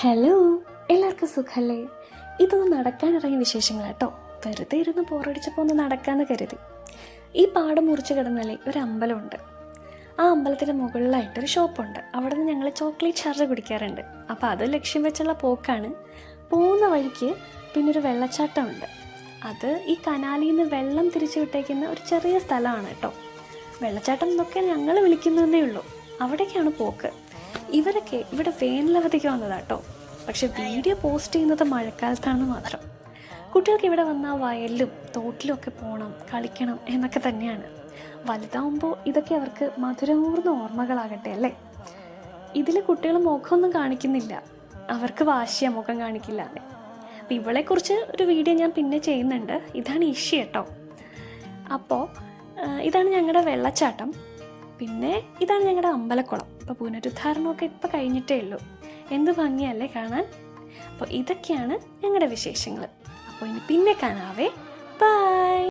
Hello, എല്ലാവർക്കും സുഖമല്ലേ? ഇതൊന്ന് നടക്കാനിറങ്ങിയ വിശേഷങ്ങൾ കേട്ടോ. വെറുതെ ഇരുന്ന് ബോറടിച്ചപ്പോൾ ഒന്ന് നടക്കാമെന്ന് കരുതി. ഈ പാടം മുറിച്ച് കിടന്നാലേ ഒരു അമ്പലമുണ്ട്. ആ അമ്പലത്തിൻ്റെ മുകളിലായിട്ടൊരു ഷോപ്പുണ്ട്. അവിടെ നിന്ന് ഞങ്ങൾ ചോക്ലേറ്റ് ചാർജ് കുടിക്കാറുണ്ട്. അപ്പോൾ അത് ലക്ഷ്യം വെച്ചുള്ള പോക്കാണ്. പോകുന്ന വഴിക്ക് പിന്നെ ഒരു വെള്ളച്ചാട്ടമുണ്ട്. അത് ഈ കനാലിൽ നിന്ന് വെള്ളം തിരിച്ചു വിട്ടേക്കുന്ന ഒരു ചെറിയ സ്ഥലമാണ് കേട്ടോ. വെള്ളച്ചാട്ടം എന്നൊക്കെ ഞങ്ങൾ വിളിക്കുന്നതേ ഉള്ളൂ. അവിടേക്കാണ് പോക്ക്. ഇവരൊക്കെ ഇവിടെ വേനലവധിക്ക് വന്നതാട്ടോ. പക്ഷെ വീഡിയോ പോസ്റ്റ് ചെയ്യുന്നത് മഴക്കാലത്താണ് മാത്രം. കുട്ടികൾക്ക് ഇവിടെ വന്നാൽ വയലിലും തോട്ടിലും ഒക്കെ പോകണം, കളിക്കണം എന്നൊക്കെ തന്നെയാണ്. വലുതാവുമ്പോൾ ഇതൊക്കെ അവർക്ക് മധുരമൂർന്ന ഓർമ്മകളാകട്ടെ അല്ലേ? ഇതിൽ കുട്ടികൾ മുഖമൊന്നും കാണിക്കുന്നില്ല. അവർക്ക് വാശിയ മുഖം കാണിക്കില്ല അല്ലേ? അപ്പോൾ ഇവളെക്കുറിച്ച് ഒരു വീഡിയോ ഞാൻ പിന്നെ ചെയ്യുന്നുണ്ട്. ഇതാണ് ഇഷി കേട്ടോ. അപ്പോൾ ഇതാണ് ഞങ്ങളുടെ വെള്ളച്ചാട്ടം. പിന്നെ ഇതാണ് ഞങ്ങളുടെ അമ്പലക്കുളം. ഇപ്പോൾ പുനരുദ്ധാരണമൊക്കെ ഇപ്പോൾ കഴിഞ്ഞിട്ടേ ഉള്ളൂ. എന്ത് ഭംഗിയല്ലേ കാണാൻ. അപ്പോൾ ഇതൊക്കെയാണ് ഞങ്ങളുടെ വിശേഷങ്ങൾ. അപ്പോൾ ഇനി പിന്നെ കാണാവേ.